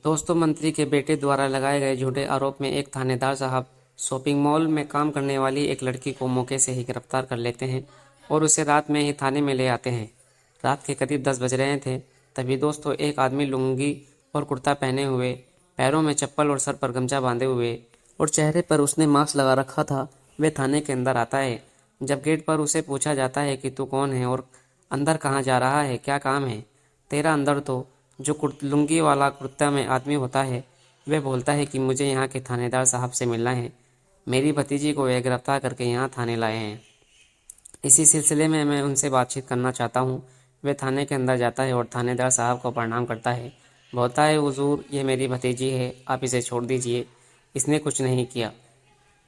दोस्तों, मंत्री के बेटे द्वारा लगाए गए झूठे आरोप में एक थानेदार साहब शॉपिंग मॉल में काम करने वाली एक लड़की को मौके से ही गिरफ्तार कर लेते हैं और उसे रात में ही थाने में ले आते हैं। रात के करीब 10 बज रहे थे। तभी दोस्तों, एक आदमी लुंगी और कुर्ता पहने हुए, पैरों में चप्पल और सर पर गमछा बांधे हुए और चेहरे पर उसने मास्क लगा रखा था, वे थाने के अंदर आता है। जब गेट पर उसे पूछा जाता है कि तू कौन है और अंदर कहाँ जा रहा है, क्या काम है तेरा अंदर, तो जो लुंगी वाला कुर्ता में आदमी होता है वह बोलता है कि मुझे यहाँ के थानेदार साहब से मिलना है। मेरी भतीजी को वे गिरफ्तार करके यहाँ थाने लाए हैं। इसी सिलसिले में मैं उनसे बातचीत करना चाहता हूँ। वह थाने के अंदर जाता है और थानेदार साहब को प्रणाम करता है। बोलता है, हुजूर, ये मेरी भतीजी है, आप इसे छोड़ दीजिए, इसने कुछ नहीं किया,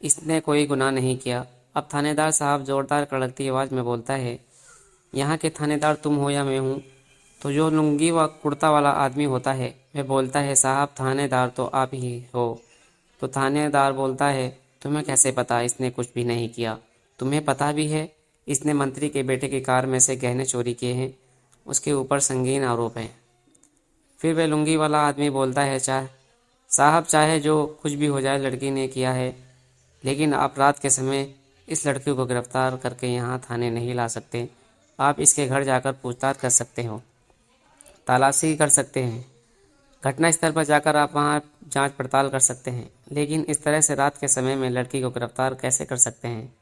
इसने कोई गुनाह नहीं किया। अब थानेदार साहब जोरदार कड़कती आवाज़ में बोलता है, यहाँ के थानेदार तुम हो या मैं हूँ? तो जो लुंगी व कुर्ता वाला आदमी होता है वह बोलता है, साहब थानेदार तो आप ही हो। तो थानेदार बोलता है, तुम्हें कैसे पता इसने कुछ भी नहीं किया? तुम्हें पता भी है इसने मंत्री के बेटे की कार में से गहने चोरी किए हैं, उसके ऊपर संगीन आरोप है। फिर वह लुंगी वाला आदमी बोलता है, साहब चाहे जो कुछ भी हो जाए, लड़की ने किया है, लेकिन आप रात के समय इस लड़की को गिरफ्तार करके यहाँ थाने नहीं ला सकते। आप इसके घर जाकर पूछताछ कर सकते हो, तलाशी कर सकते हैं, घटना स्थल पर जाकर आप वहाँ जांच पड़ताल कर सकते हैं, लेकिन इस तरह से रात के समय में लड़की को गिरफ्तार कैसे कर सकते हैं?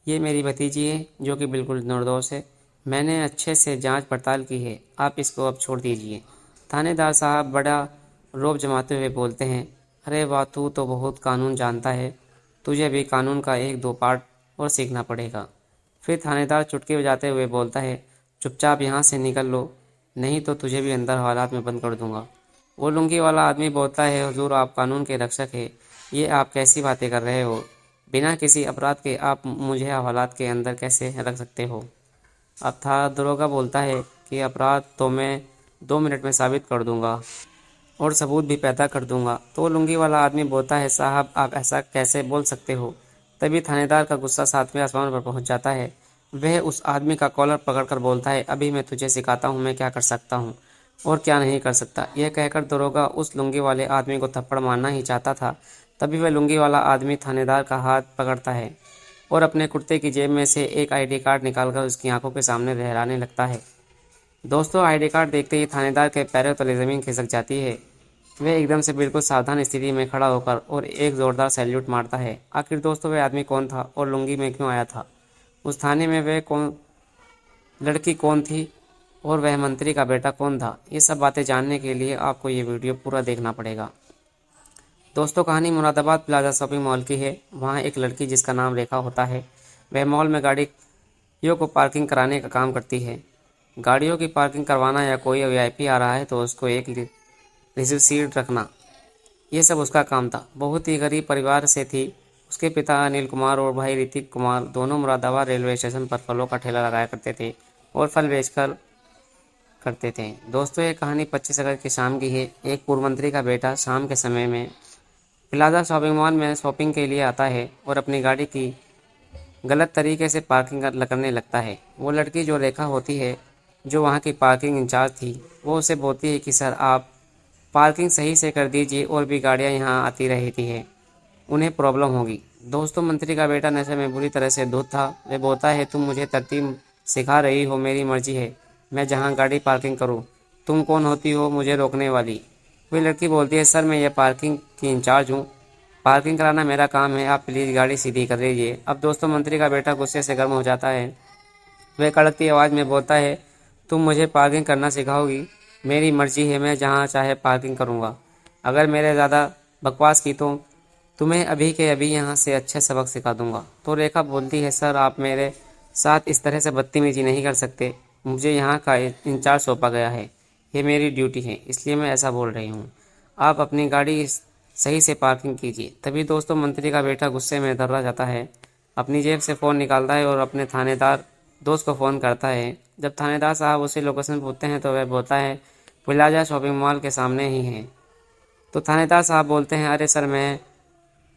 ये मेरी भतीजी है जो कि बिल्कुल निर्दोष है। मैंने अच्छे से जांच पड़ताल की है, आप इसको अब छोड़ दीजिए। थानेदार साहब बड़ा रौब जमाते हुए बोलते हैं, अरे वाह, तू तो बहुत कानून जानता है, तुझे भी कानून का एक दो पार्ट और सीखना पड़ेगा। फिर थानेदार चुटकी बजाते हुए बोलता है, चुपचाप यहाँ से निकल लो, नहीं तो तुझे भी अंदर हालात में बंद कर दूंगा। वो लुंगी वाला आदमी बोलता है, हुजूर, आप कानून के रक्षक हैं, ये आप कैसी बातें कर रहे हो? बिना किसी अपराध के आप मुझे हवालात के अंदर कैसे रख सकते हो? अब था दरोगा बोलता है कि अपराध तो मैं 2 मिनट में साबित कर दूंगा और सबूत भी पैदा कर दूंगा। तो लुंगी वाला आदमी बोलता है, साहब आप ऐसा कैसे बोल सकते हो? तभी थानेदार का गुस्सा 7वें आसमान पर पहुंच जाता है। वह उस आदमी का कॉलर पकड़कर बोलता है, अभी मैं तुझे सिखाता हूँ मैं क्या कर सकता हूँ और क्या नहीं कर सकता। यह कहकर दरोगा उस लुंगी वाले आदमी को थप्पड़ मारना ही चाहता था। तभी वह लुंगी वाला आदमी थानेदार का हाथ पकड़ता है और अपने कुर्ते की जेब में से एक आईडी कार्ड निकालकर उसकी आंखों के सामने लहराने लगता है। दोस्तों, आईडी कार्ड देखते ही थानेदार के पैरों तले ज़मीन खिसक जाती है। वह एकदम से बिल्कुल सावधान स्थिति में खड़ा होकर और एक जोरदार सैल्यूट मारता है। आखिर दोस्तों, वह आदमी कौन था और लुंगी में क्यों आया था? उस थाने में वह कौन लड़की कौन थी और वह मंत्री का बेटा कौन था? ये सब बातें जानने के लिए आपको ये वीडियो पूरा देखना पड़ेगा। दोस्तों, कहानी मुरादाबाद प्लाजा शॉपिंग मॉल की है। वहाँ एक लड़की जिसका नाम रेखा होता है, वह मॉल में गाड़ियों को पार्किंग कराने का काम करती है। गाड़ियों की पार्किंग करवाना या कोई वीआईपी आ रहा है तो उसको एक रिजर्व सीट रखना, ये सब उसका काम था। बहुत ही गरीब परिवार से थी। उसके पिता अनिल कुमार और भाई ऋतिक कुमार दोनों मुरादाबाद रेलवे स्टेशन पर फलों का ठेला लगाया करते थे और फल बेचकर करते थे। दोस्तों, ये कहानी 25 अगस्त की शाम की है। एक पूर्व मंत्री का बेटा शाम के समय में प्लाजा शॉपिंग मॉल में शॉपिंग के लिए आता है और अपनी गाड़ी की गलत तरीके से पार्किंग करने लगता है। वो लड़की जो रेखा होती है, जो वहाँ की पार्किंग इंचार्ज थी, वो उसे बोलती है कि सर, आप पार्किंग सही से कर दीजिए, और भी गाड़ियाँ यहाँ आती रहती है, उन्हें प्रॉब्लम होगी। दोस्तों, मंत्री का बेटा नशे में बुरी तरह से धुत था। वह बोलता है, तुम मुझे तरतीब सिखा रही हो, मेरी मर्जी है मैं जहाँ गाड़ी पार्किंग करूँ, तुम कौन होती हो मुझे रोकने वाली? वही लड़की बोलती है, सर मैं ये पार्किंग की इंचार्ज हूँ, पार्किंग कराना मेरा काम है, आप प्लीज़ गाड़ी सीधी कर दीजिए। अब दोस्तों, मंत्री का बेटा गुस्से से गर्म हो जाता है। वह कड़कती आवाज़ में बोलता है, तुम मुझे पार्किंग करना सिखाओगी? मेरी मर्जी है, मैं जहाँ चाहे पार्किंग करूँगा। अगर मेरे ज़्यादा बकवास की तो तुम्हें अभी के अभी यहाँ से अच्छे सबक सिखा दूंगा। तो रेखा बोलती है, सर आप मेरे साथ इस तरह से बदतमीजी नहीं कर सकते, मुझे यहाँ का इंचार्ज सौंपा गया है, ये मेरी ड्यूटी है, इसलिए मैं ऐसा बोल रही हूँ। आप अपनी गाड़ी सही से पार्किंग कीजिए। तभी दोस्तों, मंत्री का बेटा गुस्से में दर्रा जाता है, अपनी जेब से फ़ोन निकालता है और अपने थानेदार दोस्त को फ़ोन करता है। जब थानेदार साहब उसे लोकेशन पूछते हैं तो वह बोलता है, प्लाजा शॉपिंग मॉल के सामने ही है। तो थानेदार साहब बोलते हैं, अरे सर, मैं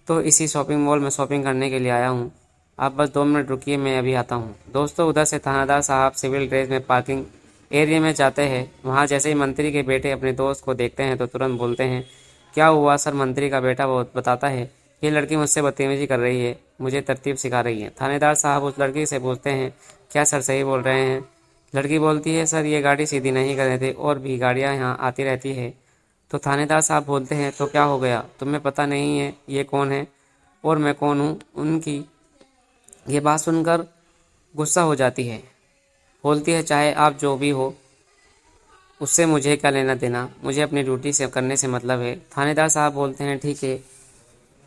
तो इसी शॉपिंग मॉल में शॉपिंग करने के लिए आया हूँ, आप बस 2 मिनट रुकिए, मैं अभी आता हूँ। दोस्तों, उधर से थानेदार साहब सिविल ड्रेस में पार्किंग एरिया में जाते हैं। वहाँ जैसे ही मंत्री के बेटे अपने दोस्त को देखते हैं तो तुरंत बोलते हैं, क्या हुआ सर? मंत्री का बेटा वो बताता है, ये लड़की मुझसे बदतमीजी कर रही है, मुझे तरतीब सिखा रही है। थानेदार साहब उस लड़की से पूछते हैं, क्या सर सही बोल रहे हैं? लड़की बोलती है, सर ये गाड़ी सीधी नहीं कर रहे थे, और भी गाड़ियाँ यहाँ आती रहती है। तो थानेदार साहब बोलते हैं, तो क्या हो गया? तुम्हें पता नहीं है ये कौन है और मैं कौन हूँ? उनकी ये बात सुनकर गुस्सा हो जाती है। बोलती है, चाहे आप जो भी हो, उससे मुझे क्या लेना देना, मुझे अपनी ड्यूटी से करने से मतलब है। थानेदार साहब बोलते हैं, ठीक है,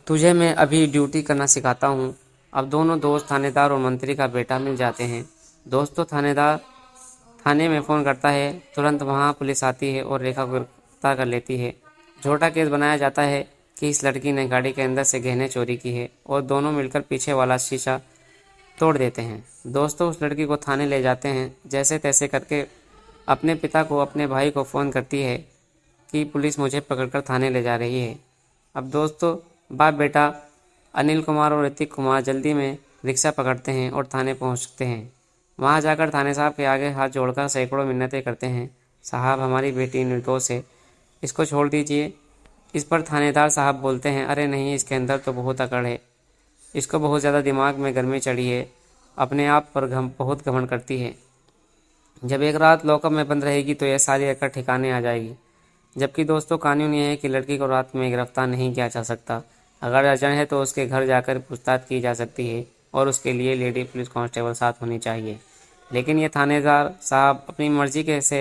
तुझे मैं अभी ड्यूटी करना सिखाता हूँ। अब दोनों दोस्त थानेदार और मंत्री का बेटा मिल जाते हैं। दोस्तों, थानेदार थाने में फ़ोन करता है, तुरंत वहाँ पुलिस आती है और रेखा को गिरफ्तार कर लेती है। झूठा केस बनाया जाता है कि इस लड़की ने गाड़ी के अंदर से गहने चोरी की है और दोनों मिलकर पीछे वाला शीशा तोड़ देते हैं। दोस्तों उस लड़की को थाने ले जाते हैं। जैसे तैसे करके अपने पिता को, अपने भाई को फ़ोन करती है कि पुलिस मुझे पकड़कर थाने ले जा रही है। अब दोस्तों बाप बेटा अनिल कुमार और ऋतिक कुमार जल्दी में रिक्शा पकड़ते हैं और थाने पहुंचते हैं। वहां जाकर थाने साहब के आगे हाथ जोड़कर सैकड़ों मिन्नतें करते हैं, साहब हमारी बेटी निर्दोष है, इसको छोड़ दीजिए। इस पर थानेदार साहब बोलते हैं, अरे नहीं, इसके अंदर तो बहुत अकड़ है, इसको बहुत ज़्यादा दिमाग में गर्मी चढ़ी है, अपने आप पर बहुत घमंड करती है। जब एक रात लॉकअप में बंद रहेगी तो यह सारी अकड़ ठिकाने आ जाएगी। जबकि दोस्तों कानून यह है कि लड़की को रात में गिरफ्तार नहीं किया जा सकता। अगर अड़चन है तो उसके घर जाकर पूछताछ की जा सकती है और उसके लिए लेडी पुलिस कांस्टेबल साथ होनी चाहिए। लेकिन ये थानेदार साहब अपनी मर्जी के से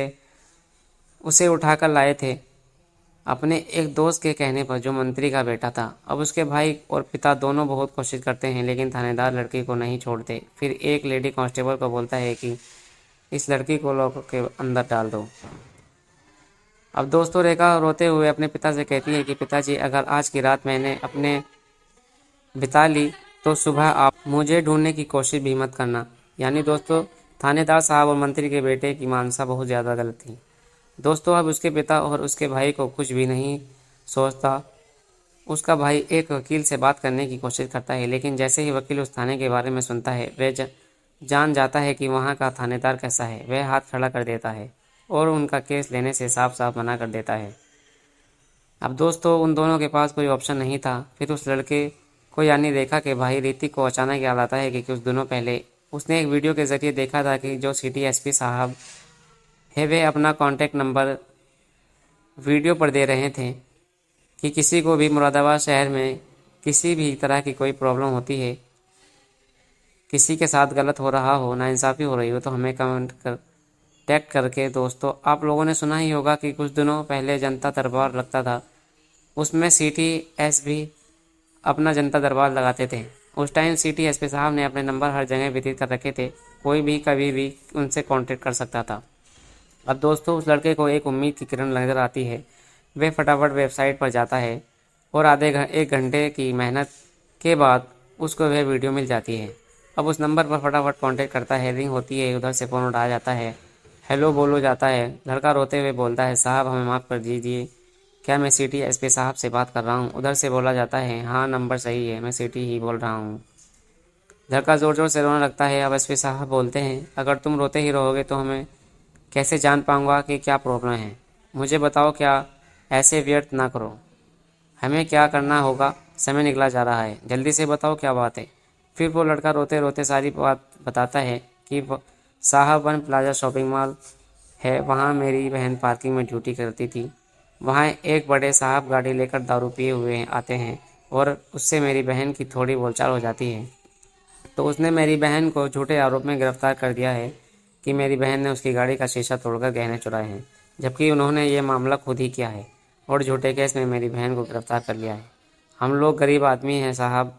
उसे उठाकर लाए थे, अपने एक दोस्त के कहने पर जो मंत्री का बेटा था। अब उसके भाई और पिता दोनों बहुत कोशिश करते हैं लेकिन थानेदार लड़की को नहीं छोड़ते। फिर एक लेडी कांस्टेबल को बोलता है कि इस लड़की को लॉकअप के अंदर डाल दो। अब दोस्तों रेखा रोते हुए अपने पिता से कहती है कि पिताजी, अगर आज की रात मैंने अपने बिता ली तो सुबह आप मुझे ढूंढने की कोशिश भी मत करना। यानी दोस्तों थानेदार साहब और मंत्री के बेटे की मानसा बहुत ज़्यादा गलत थी। दोस्तों अब उसके पिता और उसके भाई को कुछ भी नहीं सोचता। उसका भाई एक वकील से बात करने की कोशिश करता है लेकिन जैसे ही वकील उस थाने के बारे में सुनता है वह जान जाता है कि वहाँ का थानेदार कैसा है। वह हाथ खड़ा कर देता है और उनका केस लेने से साफ साफ मना कर देता है। अब दोस्तों उन दोनों के पास कोई ऑप्शन नहीं था। फिर उस लड़के को यानी रेखा के भाई ऋतिक को अचानक याद आता है कि कुछ दिनों पहले उसने एक वीडियो के जरिए देखा था कि जो सिटी एसपी साहब है वे अपना कॉन्टैक्ट नंबर वीडियो पर दे रहे थे कि किसी को भी मुरादाबाद शहर में किसी भी तरह की कोई प्रॉब्लम होती है, किसी के साथ गलत हो रहा हो, नाइंसाफ़ी हो रही हो, तो हमें कमेंट कर टैग करके। दोस्तों आप लोगों ने सुना ही होगा कि कुछ दिनों पहले जनता दरबार लगता था, उसमें सिटी एसपी अपना जनता दरबार लगाते थे। उस टाइम सिटी एसपी साहब ने अपने नंबर हर जगह वितरित कर रखे थे, कोई भी कभी भी उनसे कांटेक्ट कर सकता था। अब दोस्तों उस लड़के को एक उम्मीद की किरण नजर आती है। वह फटाफट वेबसाइट पर जाता है और एक घंटे की मेहनत के बाद उसको वह वीडियो मिल जाती है। अब उस नंबर पर फटाफट कांटेक्ट करता है, रिंग होती है, उधर से फ़ोन उठाया जाता है, हेलो बोलो जाता है। लड़का रोते हुए बोलता है, साहब हमें माफ़ कर दीजिए, क्या मैं सिटी एसपी साहब से बात कर रहा हूँ? उधर से बोला जाता है, हाँ नंबर सही है, मैं सिटी ही बोल रहा हूँ। लड़का ज़ोर ज़ोर से रोने लगता है। अब एसपी साहब बोलते हैं, अगर तुम रोते ही रहोगे तो हमें कैसे जान पाऊँगा कि क्या प्रॉब्लम है? मुझे बताओ, क्या ऐसे व्यर्थ ना करो, हमें क्या करना होगा, समय निकला जा रहा है, जल्दी से बताओ क्या बात है। फिर वो लड़का रोते रोते सारी बात बताता है कि साहब वन प्लाजा शॉपिंग मॉल है, वहाँ मेरी बहन पार्किंग में ड्यूटी करती थी। वहाँ एक बड़े साहब गाड़ी लेकर दारू पिए हुए आते हैं और उससे मेरी बहन की थोड़ी बोलचाल हो जाती है। तो उसने मेरी बहन को झूठे आरोप में गिरफ्तार कर दिया है कि मेरी बहन ने उसकी गाड़ी का शीशा तोड़कर गहने चुराए हैं, जबकि उन्होंने ये मामला खुद ही किया है और झूठे केस में मेरी बहन को गिरफ्तार कर लिया है। हम लोग गरीब आदमी हैं साहब,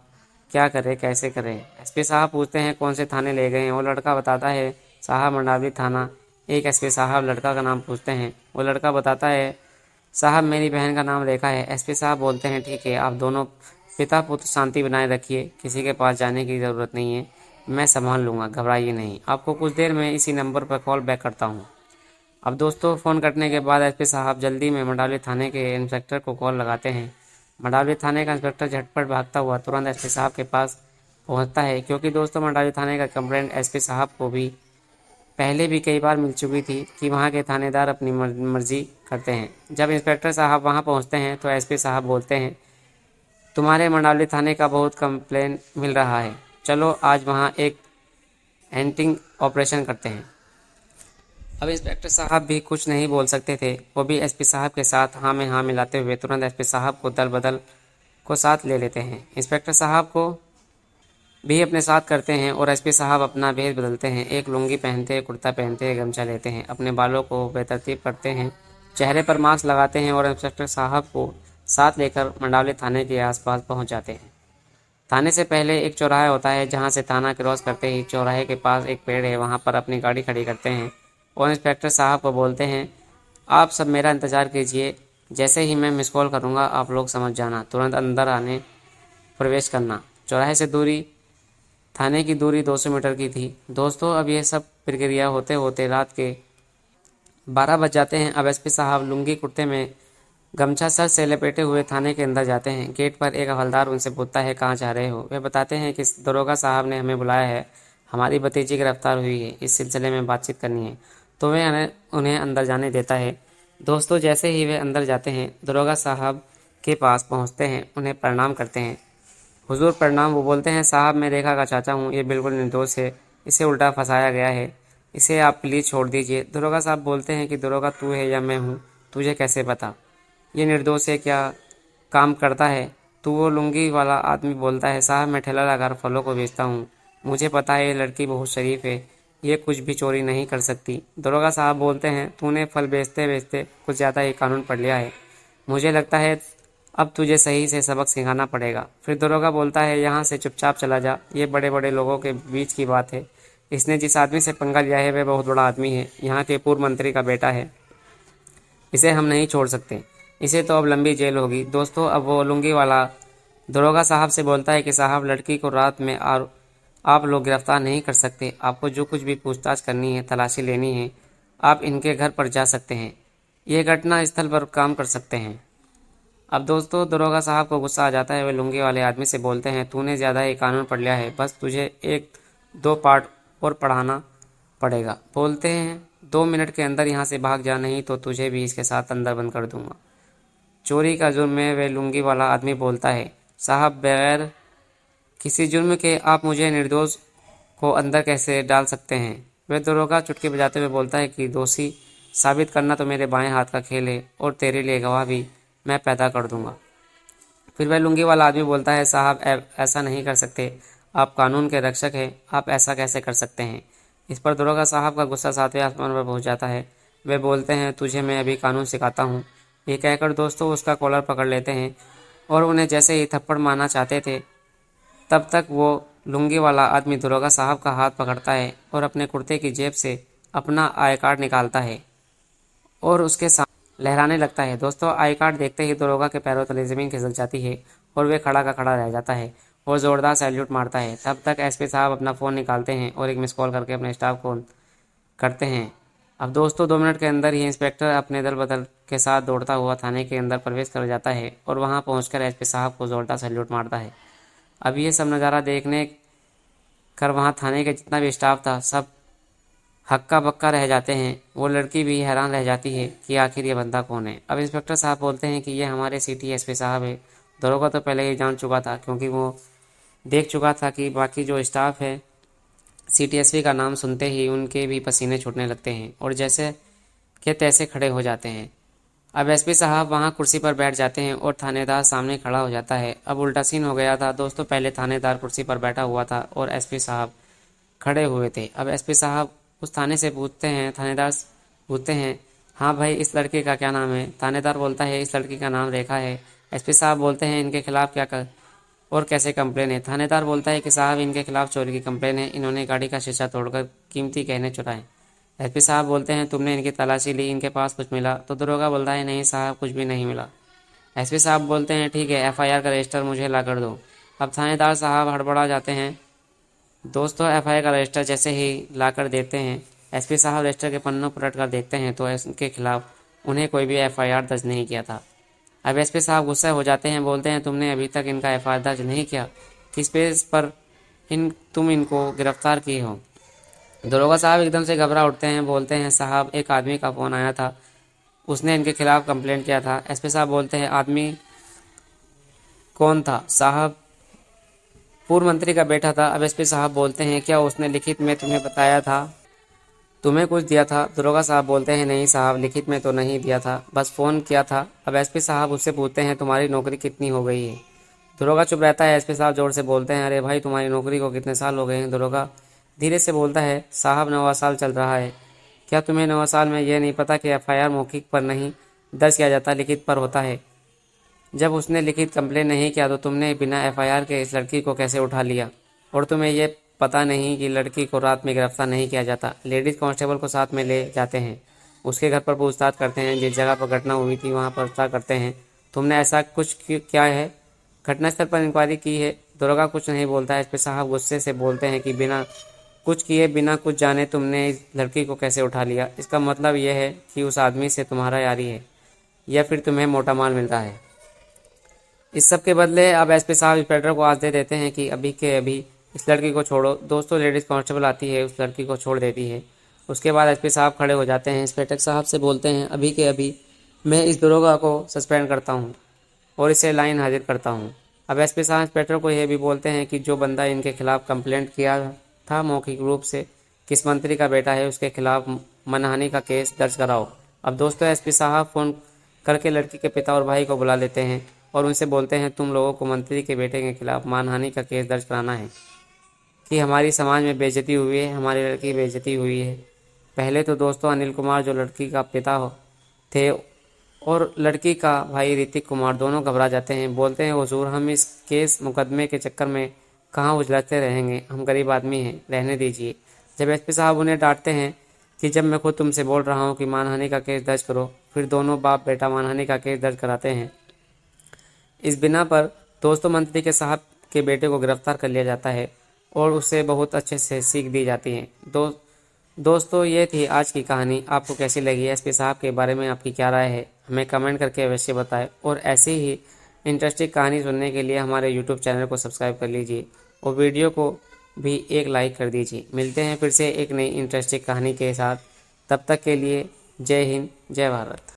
क्या करें, कैसे करें? एसपी साहब पूछते हैं, कौन से थाने ले गए हैं? वो लड़का बताता है, साहब मंडावी थाना। एक एसपी साहब लड़का का नाम पूछते हैं। वो लड़का बताता है, साहब मेरी बहन का नाम रेखा है। एसपी साहब बोलते हैं, ठीक है, आप दोनों पिता पुत्र शांति बनाए रखिए, किसी के पास जाने की ज़रूरत नहीं है, मैं संभाल लूँगा, घबराइए नहीं, आपको कुछ देर में इसी नंबर पर कॉल बैक करता हूँ। अब दोस्तों फ़ोन कटने के बाद एसपी साहब जल्दी में मंडावी थाने के इंस्पेक्टर को कॉल लगाते हैं। मंडावी थाने का इंस्पेक्टर झटपट भागता हुआ तुरंत एसपी साहब के पास पहुंचता है, क्योंकि दोस्तों मंडावी थाने का कंप्लेंट एसपी साहब को भी पहले भी कई बार मिल चुकी थी कि वहाँ के थानेदार अपनी मर्जी करते हैं। जब इंस्पेक्टर साहब वहाँ पहुँचते हैं तो एसपी साहब बोलते हैं, तुम्हारे मंडावली थाने का बहुत कंप्लेन मिल रहा है, चलो आज वहाँ एक हंटिंग ऑपरेशन करते हैं। अब इंस्पेक्टर साहब भी कुछ नहीं बोल सकते थे, वो भी एसपी साहब के साथ हाँ में हाँ मिलाते हुए तुरंत एसपी साहब को दल बदल को साथ ले लेते हैं। इंस्पेक्टर साहब को भी अपने साथ करते हैं और एसपी साहब अपना भेद बदलते हैं। एक लुंगी पहनते हैं, कुर्ता पहनते हैं, गमछा लेते हैं, अपने बालों को बेतरतीब करते हैं, चेहरे पर मास्क लगाते हैं और इंस्पेक्टर साहब को साथ लेकर मंडावली थाने के आसपास पहुंच जाते हैं। थाने से पहले एक चौराहा होता है, जहां से थाना क्रॉस करते ही चौराहे के पास एक पेड़ है, वहां पर अपनी गाड़ी खड़ी करते हैं और इंस्पेक्टर साहब को बोलते हैं, आप सब मेरा इंतज़ार कीजिए, जैसे ही मैं मिस कॉल करूँगा आप लोग समझ जाना, तुरंत अंदर आने प्रवेश करना। चौराहे से दूरी थाने की दूरी 200 मीटर की थी। दोस्तों, अब ये सब प्रक्रिया होते होते रात के 12 बज जाते हैं। अब एसपी साहब लुंगी कुर्ते में गमछा सर से लपेटे हुए थाने के अंदर जाते हैं। गेट पर एक हवलदार उनसे पूछता है, कहाँ जा रहे हो? वे बताते हैं कि दरोगा साहब ने हमें बुलाया है, हमारी भतीजी गिरफ्तार हुई है, इस सिलसिले में बातचीत करनी है। तो वे उन्हें अंदर जाने देता है। दोस्तों, जैसे ही वे अंदर जाते हैं, दरोगा साहब के पास पहुंचते हैं, उन्हें प्रणाम करते हैं। हुजूर प्रणाम। वो बोलते हैं, साहब मैं रेखा का चाचा हूँ, ये बिल्कुल निर्दोष है, इसे उल्टा फंसाया गया है, इसे आप प्लीज़ छोड़ दीजिए। दरोगा साहब बोलते हैं कि दरोगा तू है या मैं हूँ, तुझे कैसे पता ये निर्दोष है, क्या काम करता है? तो वो लुंगी वाला आदमी बोलता है, साहब मैं ठेला लगाकर फलों को बेचता हूँ, मुझे पता है ये लड़की बहुत शरीफ है, ये कुछ भी चोरी नहीं कर सकती। दरोगा साहब बोलते हैं, तूने फल बेचते बेचते कुछ ज़्यादा ही कानून पढ़ लिया है, मुझे लगता है अब तुझे सही से सबक सिखाना पड़ेगा। फिर दरोगा बोलता है, यहाँ से चुपचाप चला जा, ये बड़े बड़े लोगों के बीच की बात है, इसने जिस आदमी से पंगा लिया है वह बहुत बड़ा आदमी है, यहाँ के पूर्व मंत्री का बेटा है, इसे हम नहीं छोड़ सकते, इसे तो अब लंबी जेल होगी। दोस्तों, अब वो लुंगी वाला दरोगा साहब से बोलता है कि साहब लड़की को रात में और आप लोग गिरफ्तार नहीं कर सकते, आपको जो कुछ भी पूछताछ करनी है, तलाशी लेनी है, आप इनके घर पर जा सकते हैं, ये घटना स्थल पर काम कर सकते हैं। अब दोस्तों, दरोगा साहब को गुस्सा आ जाता है, वे लुंगी वाले आदमी से बोलते हैं, तूने ज़्यादा ही कानून पढ़ लिया है, बस तुझे 1-2 पार्ट और पढ़ाना पड़ेगा। बोलते हैं, 2 मिनट के अंदर यहाँ से भाग जा, नहीं तो तुझे भी इसके साथ अंदर बंद कर दूंगा। चोरी का जुर्म है, वे लुंगी वाला आदमी बोलता है, साहब बगैर किसी जुर्म के आप मुझे निर्दोष को अंदर कैसे डाल सकते हैं? वे दरोगा चुटकी बजाते हुए बोलता है कि दोषी साबित करना तो मेरे बाएं हाथ का खेल है और तेरे लिए गवाह भी मैं पैदा कर दूंगा। फिर वह लुंगी वाला आदमी बोलता है, साहब ऐसा नहीं कर सकते, आप कानून के रक्षक हैं, आप ऐसा कैसे कर सकते हैं? इस पर दरोगा साहब का गुस्सा 7वें आसमान पर पहुंच जाता है। वे बोलते हैं, तुझे मैं अभी कानून सिखाता हूँ। ये कहकर दोस्तों उसका कॉलर पकड़ लेते हैं और उन्हें जैसे ही थप्पड़ मारना चाहते थे, तब तक वो लुंगी वाला आदमी दरोगा साहब का हाथ पकड़ता है और अपने कुर्ते की जेब से अपना आई कार्ड निकालता है और उसके साथ लहराने लगता है। दोस्तों, आई कार्ड देखते ही दरोगा के पैरों तले जमीन खिसक जाती है और वे खड़ा का खड़ा रह जाता है और ज़ोरदार सैल्यूट मारता है। तब तक एसपी साहब अपना फ़ोन निकालते हैं और एक मिस कॉल करके अपने स्टाफ को करते हैं। अब दोस्तों, 2 मिनट के अंदर ही इंस्पेक्टर अपने दल बदल के साथ दौड़ता हुआ थाने के अंदर प्रवेश कर जाता है और वहां पहुंचकर एसपी साहब को ज़ोरदार सैल्यूट मारता है। अब ये सब नज़ारा देखने कर वहां थाने का जितना भी स्टाफ था, सब हक्का बक्का रह जाते हैं। वो लड़की भी हैरान रह जाती है कि आखिर ये बंदा कौन है। अब इंस्पेक्टर साहब बोलते हैं कि ये हमारे सिटी एसपी साहब है। दरोगा तो पहले ही जान चुका था, क्योंकि वो देख चुका था कि बाकी जो स्टाफ है सीटीएसपी का नाम सुनते ही उनके भी पसीने छूटने लगते हैं और जैसे के तैसे खड़े हो जाते हैं। अब एसपी साहब वहां कुर्सी पर बैठ जाते हैं और थानेदार सामने खड़ा हो जाता है। अब उल्टा सीन हो गया था दोस्तों, पहले थानेदार कुर्सी पर बैठा हुआ था और एसपी साहब खड़े हुए थे। अब एसपी साहब उस थाने से पूछते हैं, थानेदार पूछते हैं, हाँ भाई इस लड़के का क्या नाम है? थानेदार बोलता है, इस लड़की का नाम रेखा है। एसपी साहब बोलते हैं, इनके खिलाफ क्या कर और कैसे कंप्लेन है? थानेदार बोलता है कि साहब इनके खिलाफ चोरी की कंप्लेन है, इन्होंने गाड़ी का शीशा तोड़कर कीमती गहने चुराए। एसपी साहब बोलते हैं, तुमने इनकी तलाशी ली, इनके पास कुछ मिला? तो दरोगा बोलता है, नहीं साहब कुछ भी नहीं मिला। एसपी साहब बोलते हैं, ठीक है एफआईआर का रजिस्टर मुझे ला कर दो। अब थानेदार साहब हड़बड़ा जाते हैं। दोस्तों, एफआईआर का रजिस्टर जैसे ही ला कर देते हैं, एसपी साहब रजिस्टर के पन्नों पलट कर देखते हैं तो इनके खिलाफ उन्हें कोई भी एफआईआर दर्ज नहीं किया था। अब एसपी साहब गुस्सा हो जाते हैं, बोलते हैं, तुमने अभी तक इनका एफआईआर दर्ज नहीं किया, किस बेस पर तुम इनको गिरफ्तार किए हो? दरोगा साहब एकदम से घबरा उठते हैं, बोलते हैं साहब एक आदमी का फ़ोन आया था, उसने इनके खिलाफ कंप्लेंट किया था। एसपी साहब बोलते हैं आदमी कौन था? साहब पूर्व मंत्री का बेटा था। अब एसपी साहब बोलते हैं क्या उसने लिखित में तुम्हें बताया था, तुम्हें कुछ दिया था? दरोगा साहब बोलते हैं नहीं साहब, लिखित में तो नहीं दिया था, बस फ़ोन किया था। अब एसपी साहब उससे पूछते हैं तुम्हारी नौकरी कितनी हो गई है? दरोगा चुप रहता है। एसपी साहब जोर से बोलते हैं अरे भाई तुम्हारी नौकरी को कितने साल हो गए हैं? दरोगा धीरे से बोलता है साहब 9वां साल चल रहा है। क्या तुम्हें 9वां साल में यह नहीं पता कि एफआईआर मौखिक पर नहीं दर्ज किया जाता, लिखित पर होता है? जब उसने लिखित कंप्लेन नहीं किया तो तुमने बिना एफआईआर के इस लड़की को कैसे उठा लिया? और तुम्हें यह पता नहीं कि लड़की को रात में गिरफ्तार नहीं किया जाता, लेडीज कांस्टेबल को साथ में ले जाते हैं, उसके घर पर पूछताछ करते हैं, जिस जगह पर घटना हुई थी वहां पर पता करते हैं। तुमने ऐसा कुछ क्या है? घटनास्थल पर इंक्वायरी की है। दरोगा कुछ नहीं बोलता है। एसपी साहब गुस्से से बोलते हैं कि बिना कुछ किए बिना कुछ जाने तुमने इस लड़की को कैसे उठा लिया? इसका मतलब यह है कि उस आदमी से तुम्हारा यारी है या फिर तुम्हें मोटा माल मिलता है? इस सब के बदले अब एसपी साहब इंस्पेक्टर को आदेश दे देते हैं कि अभी के अभी इस लड़की को छोड़ो। दोस्तों लेडीज कांस्टेबल आती है, उस लड़की को छोड़ देती है। उसके बाद एसपी साहब खड़े हो जाते हैं, इंस्पेक्टर साहब से बोलते हैं अभी के अभी मैं इस दरोगा को सस्पेंड करता हूँ और इसे लाइन हाजिर करता हूँ। अब एसपी साहब इंस्पेक्टर को यह भी बोलते हैं कि जो बंदा इनके खिलाफ कंप्लेंट किया था मौखिक रूप से किस मंत्री का बेटा है, उसके खिलाफ मानहानि का केस दर्ज कराओ। अब दोस्तों एसपी साहब फोन करके लड़की के पिता और भाई को बुला लेते हैं और उनसे बोलते हैं तुम लोगों को मंत्री के बेटे के खिलाफ मानहानि का केस दर्ज कराना है कि हमारी समाज में बेइज्जती हुई है, हमारी लड़की की बेइज्जती हुई है। पहले तो दोस्तों अनिल कुमार जो लड़की का पिता थे और लड़की का भाई ऋतिक कुमार दोनों घबरा जाते हैं। बोलते हैं हुजूर हम इस केस मुकदमे के चक्कर में कहाँ उलझते रहेंगे, हम गरीब आदमी हैं, रहने दीजिए। जब एसपी साहब उन्हें डांटते हैं कि जब मैं खुद तुमसे बोल रहा हूँ कि मानहानि का केस दर्ज करो, फिर दोनों बाप बेटा मानहानि का केस दर्ज कराते हैं। इस बिना पर दोस्तों मंत्री के साहब के बेटे को गिरफ्तार कर लिया जाता है और उसे बहुत अच्छे से सीख दी जाती है। दोस्तों ये थी आज की कहानी। आपको कैसी लगी? एसपी साहब के बारे में आपकी क्या राय है? हमें कमेंट करके अवश्य बताएं और ऐसी ही इंटरेस्टिंग कहानी सुनने के लिए हमारे यूट्यूब चैनल को सब्सक्राइब कर लीजिए और वीडियो को भी एक लाइक कर दीजिए। मिलते हैं फिर से एक नई इंटरेस्टिंग कहानी के साथ। तब तक के लिए जय हिंद, जय भारत।